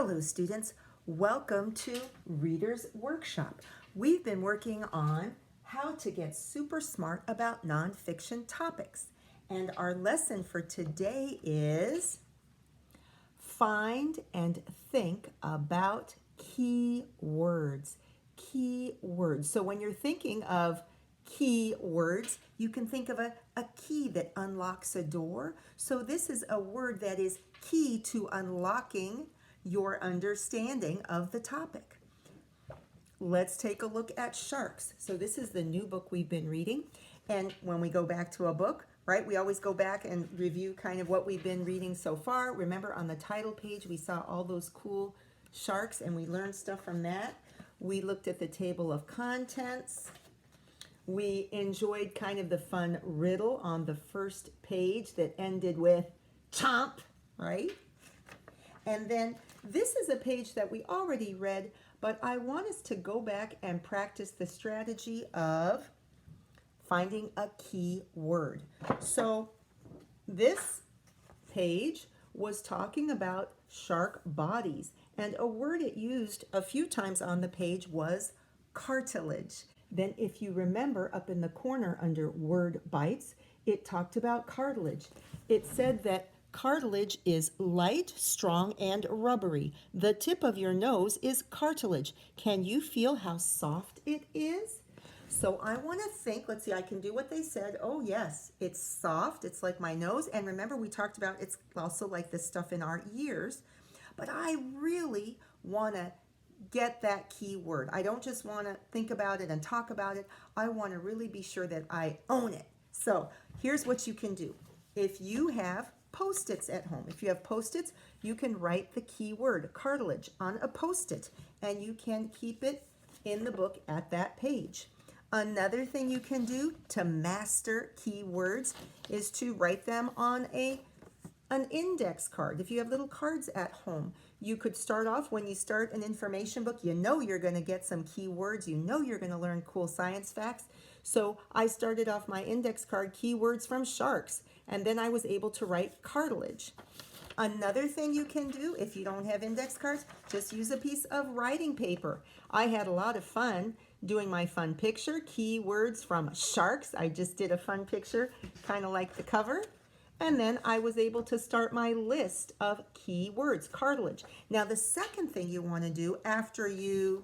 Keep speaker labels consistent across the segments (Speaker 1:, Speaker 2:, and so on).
Speaker 1: Hello students, welcome to Reader's Workshop. We've been working on how to get super smart about nonfiction topics. And our lesson for today is find and think about key words. Key words. So when you're thinking of key words, you can think of a key that unlocks a door. So this is a word that is key to unlocking your understanding of the topic. Let's take a look at sharks. So this is the new book we've been reading. And when we go back to a book, right, we always go back and review kind of what we've been reading so far. Remember on the title page, we saw all those cool sharks and we learned stuff from that. We looked at the table of contents. We enjoyed kind of the fun riddle on the first page that ended with chomp, right? And then this is a page that we already read, but I want us to go back and practice the strategy of finding a key word. So this page was talking about shark bodies, and a word it used a few times on the page was cartilage. Then if you remember up in the corner under word bites, it talked about cartilage. It said that cartilage is light, strong, and rubbery. The tip of your nose is cartilage. Can you feel how soft it is? So I want to think, let's see, I can do what they said. Oh yes, it's soft, it's like my nose. And remember we talked about it's also like this stuff in our ears. But I really want to get that key word. I don't just want to think about it and talk about it. I want to really be sure that I own it. So here's what you can do. If you have Post-its at home, if you have Post-its, you can write the key word cartilage on a Post-it and you can keep it in the book at that page. Another thing you can do to master keywords is to write them on an index card. If you have little cards at home, you could start off when you start an information book, you know you're going to get some keywords, you know you're going to learn cool science facts. So I started off my index card keywords from sharks, and then I was able to write cartilage. Another thing you can do if you don't have index cards, just use a piece of writing paper. I had a lot of fun doing my fun picture, keywords from sharks. I just did a fun picture, kind of like the cover. And then I was able to start my list of key words, cartilage. Now the second thing you want to do after you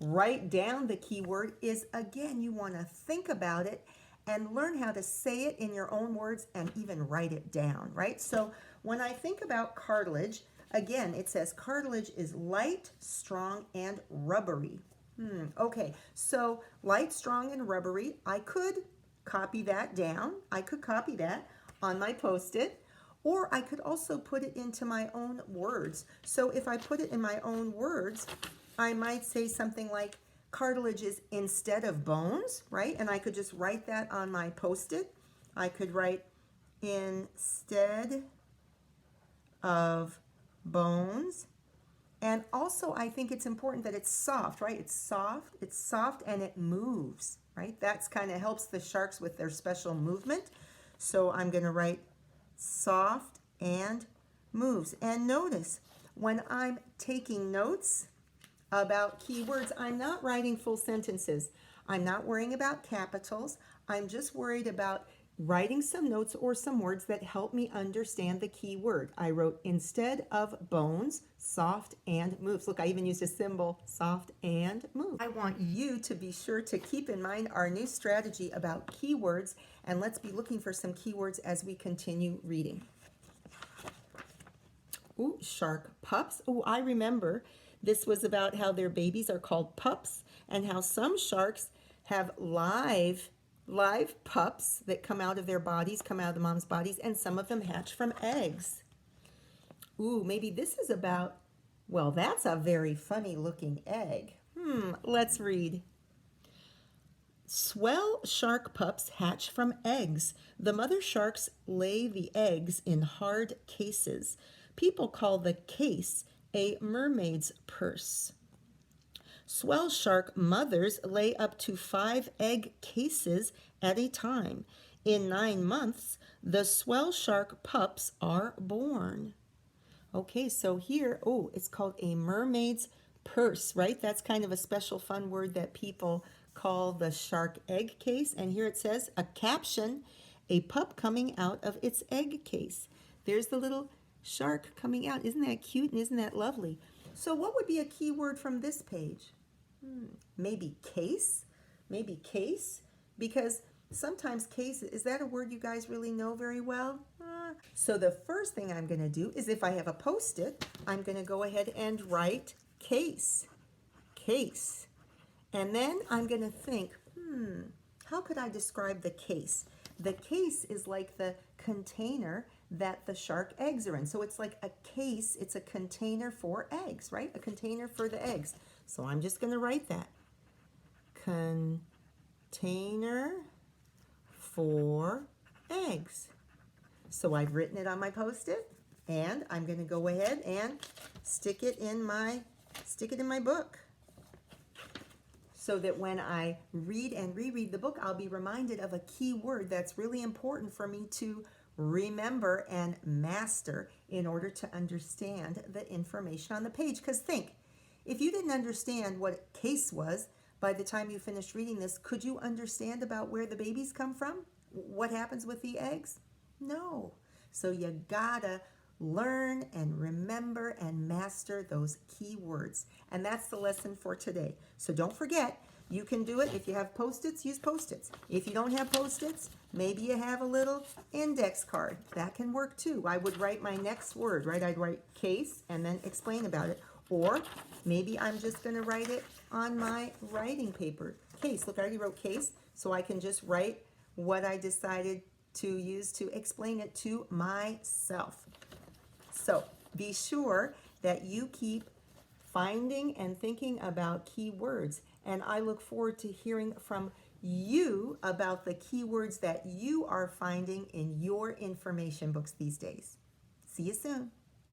Speaker 1: write down the keyword is, again, you want to think about it and learn how to say it in your own words and even write it down, right? So when I think about cartilage, again, it says cartilage is light, strong, and rubbery. Okay, so light, strong, and rubbery, I could copy that down. I could copy that on my Post-it, or I could also put it into my own words. So if I put it in my own words, I might say something like cartilage is instead of bones, right? And I could just write that on my Post-it. I could write instead of bones. And also I think it's important that it's soft, right? It's soft and it moves, right? That's kind of helps the sharks with their special movement. So I'm going to write soft and moves. And notice when I'm taking notes about keywords, I'm not writing full sentences. I'm not worrying about capitals. I'm just worried about writing some notes or some words that help me understand the key word. I wrote instead of bones, soft and moves. Look, I even used a symbol, soft and move. I want you to be sure to keep in mind our new strategy about keywords, and let's be looking for some keywords as we continue reading. Ooh, shark pups. Oh, I remember this was about how their babies are called pups and how some sharks have live pups that come out of their bodies, come out of the mom's bodies, and some of them hatch from eggs. Ooh, maybe this is about, well, that's a very funny looking egg. Let's read. Swell shark pups hatch from eggs. The mother sharks lay the eggs in hard cases. People call the case a mermaid's purse. Swell shark mothers lay up to 5 egg cases at a time. In 9 months, the swell shark pups are born. Okay, so here, oh, it's called a mermaid's purse, right? That's kind of a special fun word that people call the shark egg case. And here it says a caption, a pup coming out of its egg case. There's the little shark coming out. Isn't that cute and isn't that lovely? So what would be a key word from this page? Maybe case? Maybe case? Because sometimes case, is that a word you guys really know very well? So the first thing I'm going to do is if I have a Post-it, I'm going to go ahead and write case. Case. And then I'm going to think, how could I describe the case? The case is like the container that the shark eggs are in. So it's like a case, it's a container for eggs, right? A container for the eggs. So I'm just going to write that. Container for eggs. So I've written it on my Post-it, and I'm going to go ahead and stick it in my book, so that when I read and reread the book, I'll be reminded of a key word that's really important for me to remember and master in order to understand the information on the page. Because think, if you didn't understand what case was by the time you finished reading this, could you understand about where the babies come from? What happens with the eggs? No. So you gotta learn and remember and master those key words. And that's the lesson for today. So don't forget, you can do it. If you have Post-its, use Post-its. If you don't have Post-its, maybe you have a little index card. That can work too. I would write my next word, right? I'd write case and then explain about it. Or maybe I'm just going to write it on my writing paper. Case. Look, I already wrote case, so I can just write what I decided to use to explain it to myself. So be sure that you keep finding and thinking about key words. And I look forward to hearing from you about the key words that you are finding in your information books these days. See you soon.